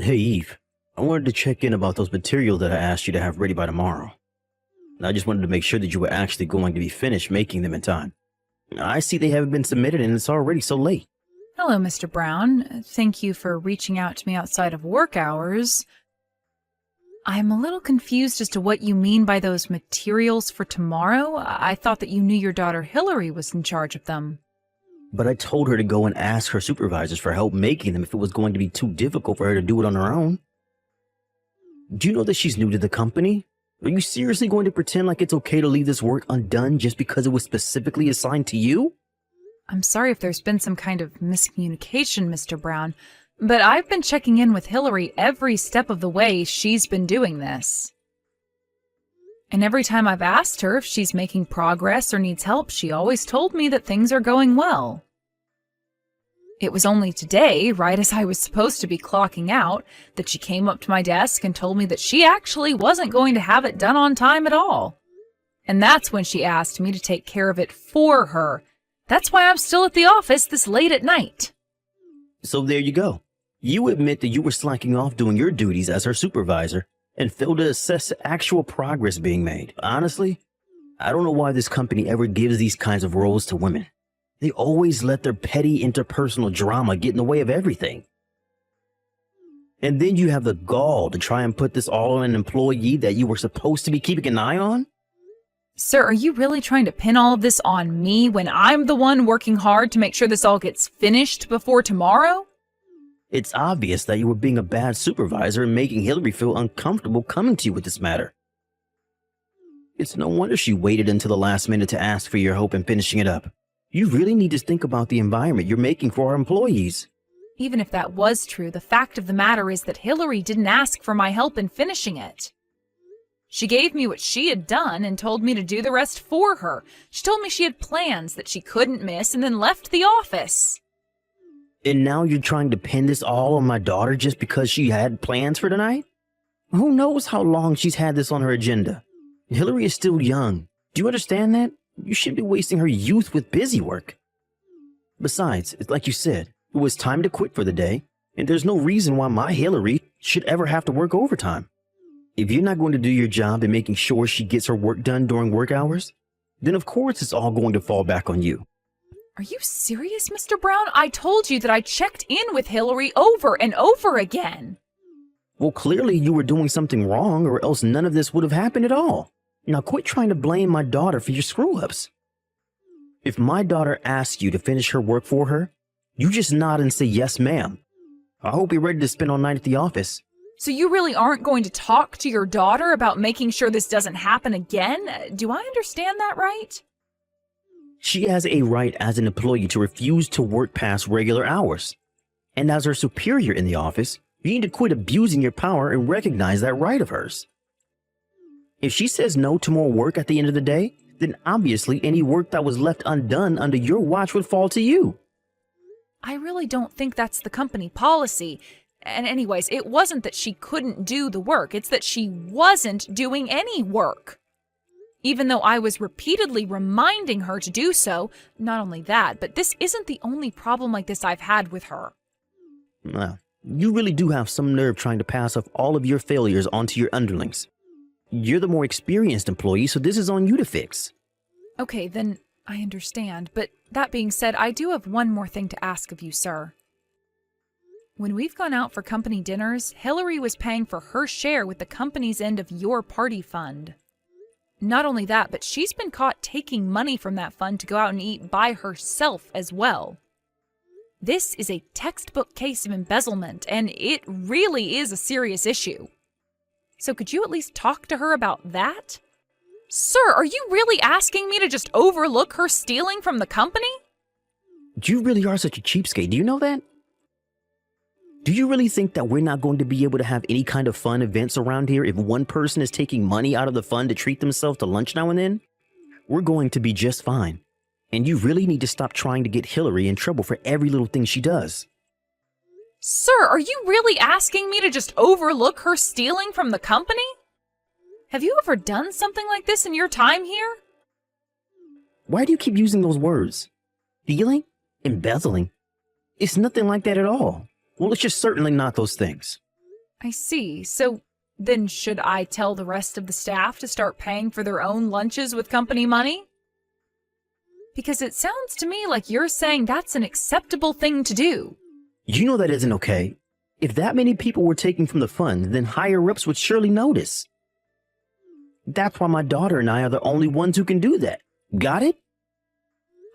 Hey Eve, I wanted to check in about those materials that I asked you to have ready by tomorrow. I just wanted to make sure that you were actually going to be finished making them in time. I see they haven't been submitted and it's already so late. Hello, Mr. Brown. Thank you for reaching out to me outside of work hours. I'm a little confused as to what you mean by those materials for tomorrow. I thought that you knew your daughter Hillary was in charge of them. But I told her to go and ask her supervisors for help making them if it was going to be too difficult for her to do it on her own. Do you know that she's new to the company? Are you seriously going to pretend like it's okay to leave this work undone just because it was specifically assigned to you? I'm sorry if there's been some kind of miscommunication, Mr. Brown, but I've been checking in with Hillary every step of the way she's been doing this. And every time I've asked her if she's making progress or needs help, she always told me that things are going well. It was only today, right as I was supposed to be clocking out, that she came up to my desk and told me that she actually wasn't going to have it done on time at all. And that's when she asked me to take care of it for her. That's why I'm still at the office this late at night. So there you go. You admit that you were slacking off doing your duties as her supervisor and failed to assess actual progress being made. Honestly, I don't know why this company ever gives these kinds of roles to women. They always let their petty interpersonal drama get in the way of everything. And then you have the gall to try and put this all on an employee that you were supposed to be keeping an eye on? Sir, are you really trying to pin all of this on me when I'm the one working hard to make sure this all gets finished before tomorrow? It's obvious that you were being a bad supervisor and making Hillary feel uncomfortable coming to you with this matter. It's no wonder she waited until the last minute to ask for your help in finishing it up. You really need to think about the environment you're making for our employees. Even if that was true, the fact of the matter is that Hillary didn't ask for my help in finishing it. She gave me what she had done and told me to do the rest for her. She told me she had plans that she couldn't miss and then left the office. And now you're trying to pin this all on my daughter just because she had plans for tonight? Who knows how long she's had this on her agenda? Hillary is still young. Do you understand that? You shouldn't be wasting her youth with busy work. Besides, it's like you said, it was time to quit for the day, and there's no reason why my Hillary should ever have to work overtime. If you're not going to do your job in making sure she gets her work done during work hours, then of course it's all going to fall back on you. Are you serious, Mr. Brown? I told you that I checked in with Hillary over and over again. Well, clearly you were doing something wrong, or else none of this would have happened at all. Now quit trying to blame my daughter for your screw-ups. If my daughter asks you to finish her work for her, you just nod and say yes, ma'am. I hope you're ready to spend all night at the office. So you really aren't going to talk to your daughter about making sure this doesn't happen again? Do I understand that right? She has a right as an employee to refuse to work past regular hours. And as her superior in the office, you need to quit abusing your power and recognize that right of hers. If she says no to more work at the end of the day, then obviously any work that was left undone under your watch would fall to you. I really don't think that's the company policy. And anyways, it wasn't that she couldn't do the work, it's that she wasn't doing any work. Even though I was repeatedly reminding her to do so, not only that, but this isn't the only problem like this I've had with her. Well, you really do have some nerve trying to pass off all of your failures onto your underlings. You're the more experienced employee, so this is on you to fix. Okay, then I understand, but that being said, I do have one more thing to ask of you, sir. When we've gone out for company dinners, Hillary was paying for her share with the company's end of your party fund. Not only that, but she's been caught taking money from that fund to go out and eat by herself as well. This is a textbook case of embezzlement, and it really is a serious issue. So could you at least talk to her about that? Sir, are you really asking me to just overlook her stealing from the company? You really are such a cheapskate, do you know that? Do you really think that we're not going to be able to have any kind of fun events around here if one person is taking money out of the fund to treat themselves to lunch now and then? We're going to be just fine. And you really need to stop trying to get Hillary in trouble for every little thing she does. Sir, are you really asking me to just overlook her stealing from the company? Have you ever done something like this in your time here? Why do you keep using those words? Stealing? Embezzling? It's nothing like that at all. Well, it's just certainly not those things. I see. So then should I tell the rest of the staff to start paying for their own lunches with company money? Because it sounds to me like you're saying that's an acceptable thing to do. You know that isn't okay. If that many people were taking from the fund, then higher-ups would surely notice. That's why my daughter and I are the only ones who can do that. Got it?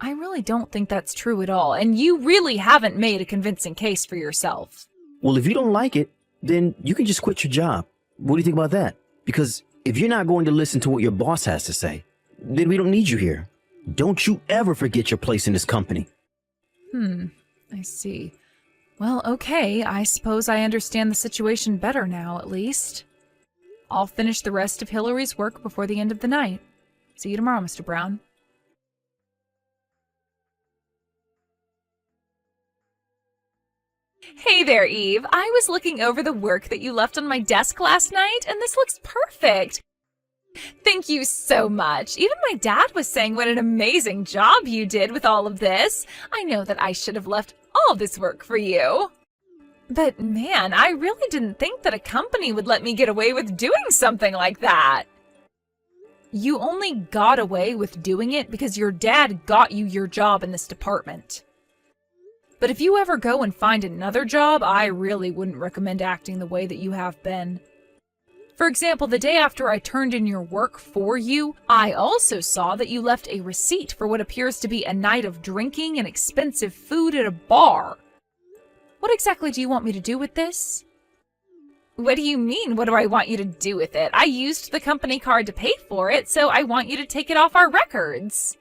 I really don't think that's true at all, and you really haven't made a convincing case for yourself. Well, if you don't like it, then you can just quit your job. What do you think about that? Because if you're not going to listen to what your boss has to say, then we don't need you here. Don't you ever forget your place in this company. I see. Well, okay, I suppose I understand the situation better now, at least. I'll finish the rest of Hillary's work before the end of the night. See you tomorrow, Mr. Brown. Hey there, Eve. I was looking over the work that you left on my desk last night, and this looks perfect. Thank you so much. Even my dad was saying what an amazing job you did with all of this. I know that I should have left all this work for you. But man, I really didn't think that a company would let me get away with doing something like that. You only got away with doing it because your dad got you your job in this department. But if you ever go and find another job, I really wouldn't recommend acting the way that you have been. For example, the day after I turned in your work for you, I also saw that you left a receipt for what appears to be a night of drinking and expensive food at a bar. What exactly do you want me to do with this? What do you mean, what do I want you to do with it? I used the company card to pay for it, so I want you to take it off our records.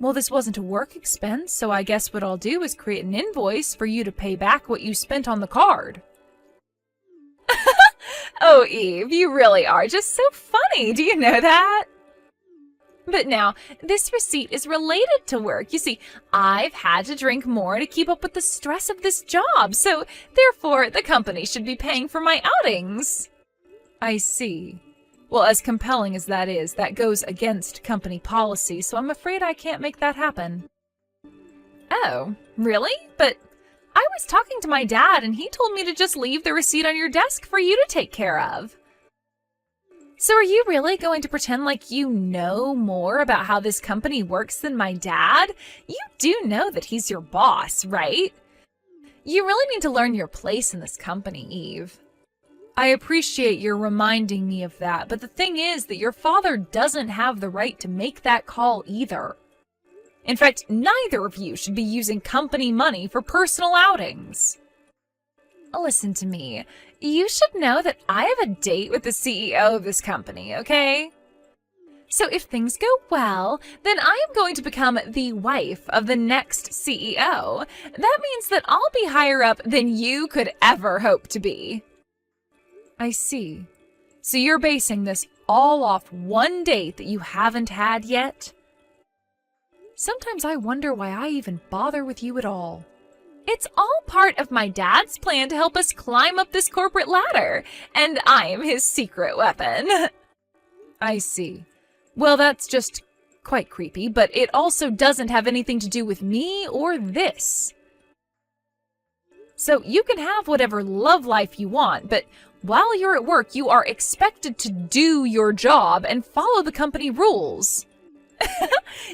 Well, this wasn't a work expense, so I guess what I'll do is create an invoice for you to pay back what you spent on the card. Oh, Eve, you really are just so funny. Do you know that? But now, this receipt is related to work. You see, I've had to drink more to keep up with the stress of this job, so therefore the company should be paying for my outings. I see. Well, as compelling as that is, that goes against company policy, so I'm afraid I can't make that happen. Oh, really? But I was talking to my dad, and he told me to just leave the receipt on your desk for you to take care of. So are you really going to pretend like you know more about how this company works than my dad? You do know that he's your boss, right? You really need to learn your place in this company, Eve. I appreciate your reminding me of that, but the thing is that your father doesn't have the right to make that call either. In fact, neither of you should be using company money for personal outings. Listen to me. You should know that I have a date with the CEO of this company, okay? So if things go well, then I am going to become the wife of the next CEO. That means that I'll be higher up than you could ever hope to be. I see. So you're basing this all off one date that you haven't had yet? Sometimes I wonder why I even bother with you at all. It's all part of my dad's plan to help us climb up this corporate ladder, and I am his secret weapon. I see. Well, that's just quite creepy, but it also doesn't have anything to do with me or this. So you can have whatever love life you want, but while you're at work, you are expected to do your job and follow the company rules.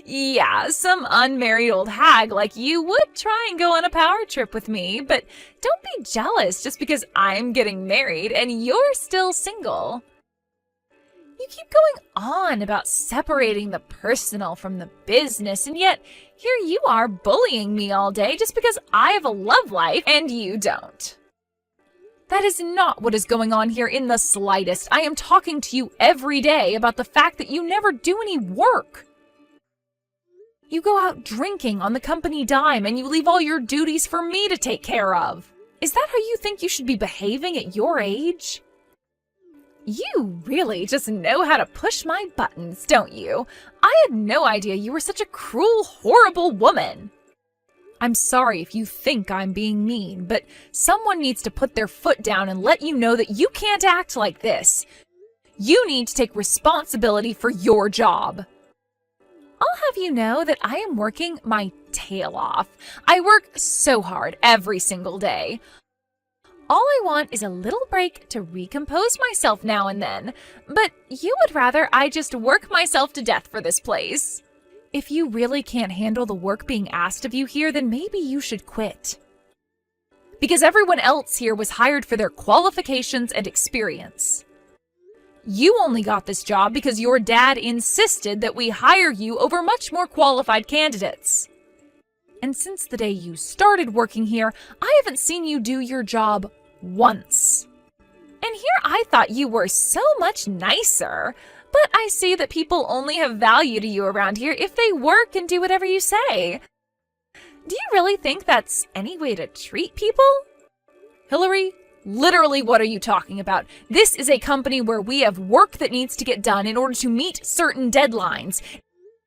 Yeah, some unmarried old hag like you would try and go on a power trip with me, but don't be jealous just because I'm getting married and you're still single. You keep going on about separating the personal from the business, and yet here you are bullying me all day just because I have a love life and you don't. That is not what is going on here in the slightest. I am talking to you every day about the fact that you never do any work. You go out drinking on the company dime and you leave all your duties for me to take care of. Is that how you think you should be behaving at your age? You really just know how to push my buttons, don't you? I had no idea you were such a cruel, horrible woman. I'm sorry if you think I'm being mean, but someone needs to put their foot down and let you know that you can't act like this. You need to take responsibility for your job. I'll have you know that I am working my tail off. I work so hard every single day. All I want is a little break to recompose myself now and then, but you would rather I just work myself to death for this place. If you really can't handle the work being asked of you here, then maybe you should quit. Because everyone else here was hired for their qualifications and experience. You only got this job because your dad insisted that we hire you over much more qualified candidates. And since the day you started working here, I haven't seen you do your job once. And here I thought you were so much nicer, but I see that people only have value to you around here if they work and do whatever you say. Do you really think that's any way to treat people? Hillary, literally what are you talking about? This is a company where we have work that needs to get done in order to meet certain deadlines.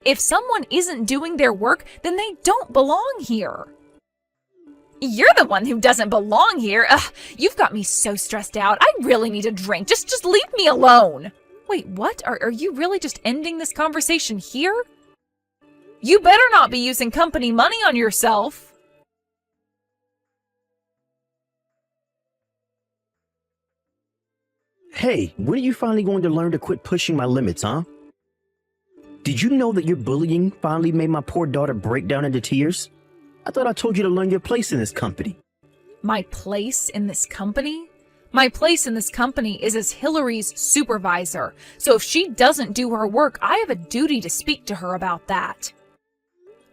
If someone isn't doing their work, then they don't belong here. You're the one who doesn't belong here. Ugh, you've got me so stressed out. I really need a drink. Just leave me alone. Wait, what? Are you really just ending this conversation here? You better not be using company money on yourself. Hey, when are you finally going to learn to quit pushing my limits, huh? Did you know that your bullying finally made my poor daughter break down into tears? I thought I told you to learn your place in this company. My place in this company? My place in this company is as Hillary's supervisor, so if she doesn't do her work, I have a duty to speak to her about that.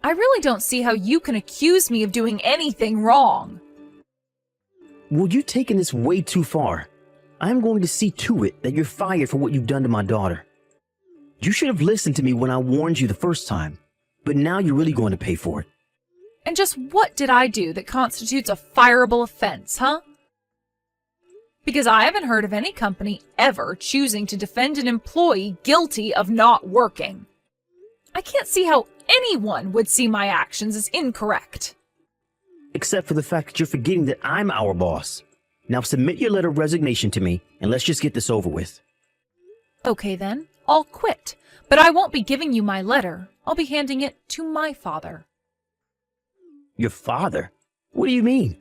I really don't see how you can accuse me of doing anything wrong. Well, you're taking this way too far. I'm going to see to it that you're fired for what you've done to my daughter. You should have listened to me when I warned you the first time, but now you're really going to pay for it. And just what did I do that constitutes a fireable offense, huh? Because I haven't heard of any company ever choosing to defend an employee guilty of not working. I can't see how anyone would see my actions as incorrect. Except for the fact that you're forgetting that I'm our boss. Now submit your letter of resignation to me, and let's just get this over with. Okay then, I'll quit. But I won't be giving you my letter. I'll be handing it to my father. Your father? What do you mean?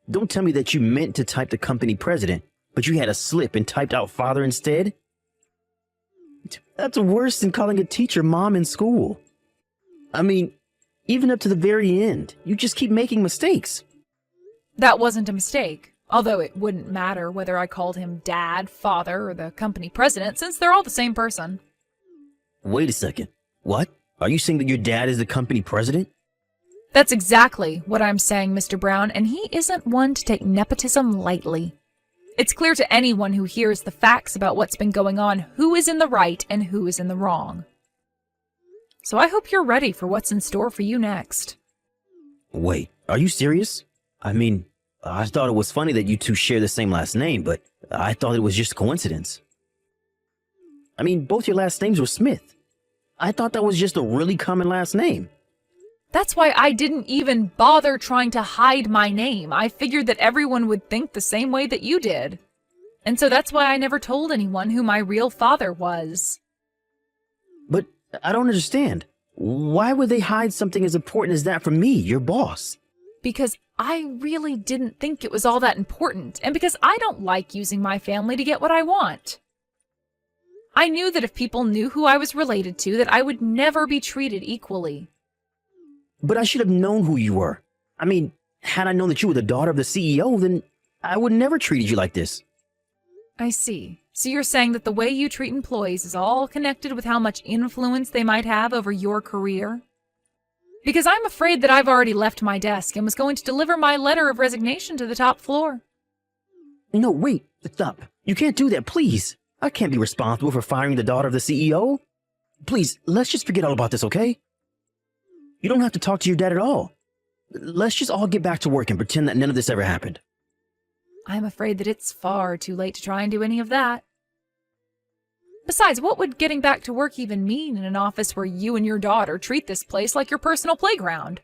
Don't tell me that you meant to type the company president, but you had a slip and typed out father instead? That's worse than calling a teacher mom in school. I mean, even up to the very end, you just keep making mistakes. That wasn't a mistake. Although it wouldn't matter whether I called him dad, father, or the company president, since they're all the same person. Wait a second. What? Are you saying that your dad is the company president? That's exactly what I'm saying, Mr. Brown, and he isn't one to take nepotism lightly. It's clear to anyone who hears the facts about what's been going on who is in the right and who is in the wrong. So I hope you're ready for what's in store for you next. Wait, are you serious? I mean, I thought it was funny that you two share the same last name, but I thought it was just a coincidence. I mean, both your last names were Smith. I thought that was just a really common last name. That's why I didn't even bother trying to hide my name. I figured that everyone would think the same way that you did. And so that's why I never told anyone who my real father was. But I don't understand. Why would they hide something as important as that from me, your boss? Because I really didn't think it was all that important, and because I don't like using my family to get what I want. I knew that if people knew who I was related to, that I would never be treated equally. But I should have known who you were. I mean, had I known that you were the daughter of the CEO, then I would never treated you like this. I see. So you're saying that the way you treat employees is all connected with how much influence they might have over your career? Because I'm afraid that I've already left my desk and was going to deliver my letter of resignation to the top floor. No, wait, stop. You can't do that, please. I can't be responsible for firing the daughter of the CEO. Please, let's just forget all about this, okay? You don't have to talk to your dad at all. Let's just all get back to work and pretend that none of this ever happened. I'm afraid that it's far too late to try and do any of that. Besides, what would getting back to work even mean in an office where you and your daughter treat this place like your personal playground?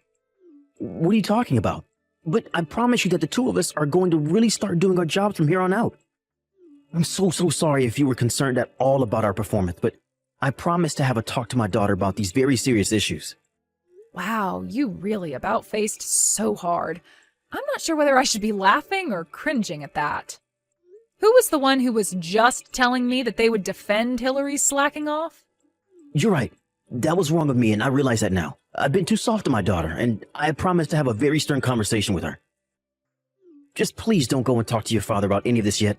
What are you talking about? But I promise you that the two of us are going to really start doing our jobs from here on out. I'm so sorry if you were concerned at all about our performance, but I promised to have a talk to my daughter about these very serious issues. Wow, you really about-faced so hard. I'm not sure whether I should be laughing or cringing at that. Who was the one who was just telling me that they would defend Hillary's slacking off? You're right. That was wrong of me, and I realize that now. I've been too soft to my daughter, and I promised to have a very stern conversation with her. Just please don't go and talk to your father about any of this yet.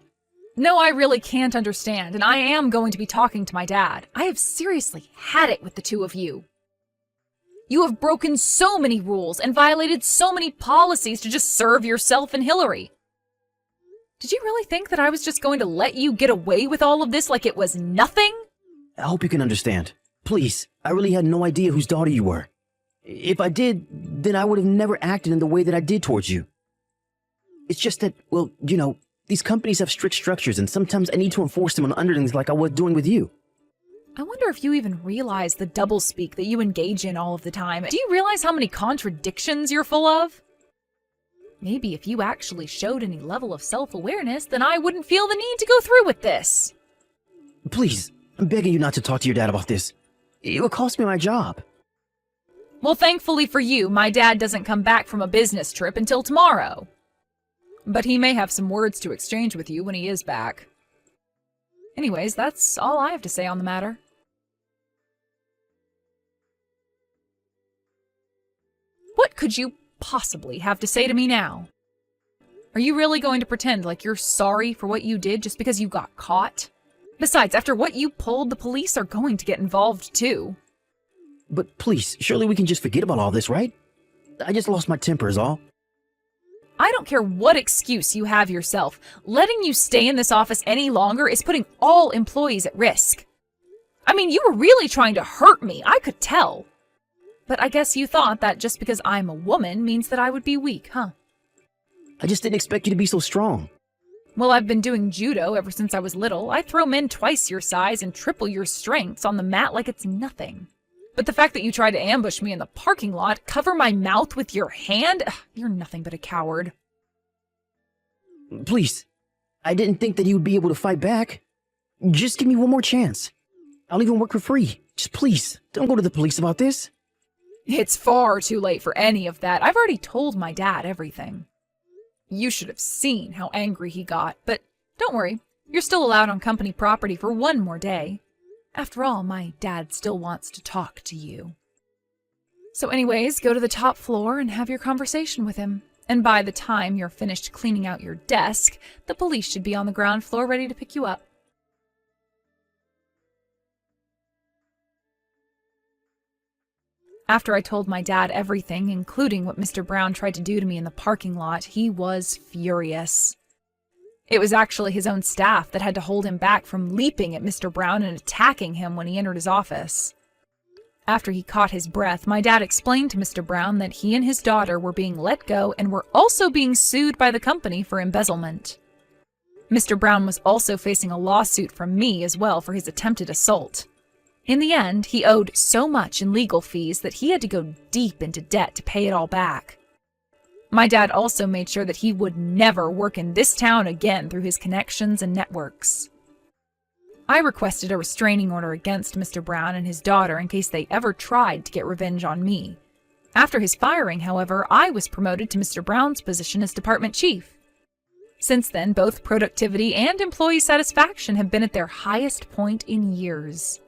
No, I really can't understand, and I am going to be talking to my dad. I have seriously had it with the two of you. You have broken so many rules and violated so many policies to just serve yourself and Hillary. Did you really think that I was just going to let you get away with all of this like it was nothing? I hope you can understand. Please, I really had no idea whose daughter you were. If I did, then I would have never acted in the way that I did towards you. It's just that, well, you know, these companies have strict structures, and sometimes I need to enforce them on underlings like I was doing with you. I wonder if you even realize the doublespeak that you engage in all of the time. Do you realize how many contradictions you're full of? Maybe if you actually showed any level of self-awareness, then I wouldn't feel the need to go through with this. Please, I'm begging you not to talk to your dad about this. It will cost me my job. Well, thankfully for you, my dad doesn't come back from a business trip until tomorrow. But he may have some words to exchange with you when he is back. Anyways, that's all I have to say on the matter. What could you possibly have to say to me now? Are you really going to pretend like you're sorry for what you did just because you got caught? Besides, after what you pulled, the police are going to get involved too. But please, surely we can just forget about all this, right? I just lost my temper is all. I don't care what excuse you have yourself. Letting you stay in this office any longer is putting all employees at risk. I mean, you were really trying to hurt me, I could tell. But I guess you thought that just because I'm a woman means that I would be weak, huh? I just didn't expect you to be so strong. Well, I've been doing judo ever since I was little. I throw men twice your size and triple your strengths on the mat like it's nothing. But the fact that you tried to ambush me in the parking lot, cover my mouth with your hand, you're nothing but a coward. Please, I didn't think that he would be able to fight back. Just give me one more chance. I'll even work for free. Just please, don't go to the police about this. It's far too late for any of that. I've already told my dad everything. You should have seen how angry he got, but don't worry, you're still allowed on company property for one more day. After all, my dad still wants to talk to you. So anyways, go to the top floor and have your conversation with him. And by the time you're finished cleaning out your desk, the police should be on the ground floor ready to pick you up. After I told my dad everything, including what Mr. Brown tried to do to me in the parking lot, he was furious. It was actually his own staff that had to hold him back from leaping at Mr. Brown and attacking him when he entered his office. After he caught his breath, my dad explained to Mr. Brown that he and his daughter were being let go and were also being sued by the company for embezzlement. Mr. Brown was also facing a lawsuit from me as well for his attempted assault. In the end, he owed so much in legal fees that he had to go deep into debt to pay it all back. My dad also made sure that he would never work in this town again through his connections and networks. I requested a restraining order against Mr. Brown and his daughter in case they ever tried to get revenge on me. After his firing, however, I was promoted to Mr. Brown's position as department chief. Since then, both productivity and employee satisfaction have been at their highest point in years.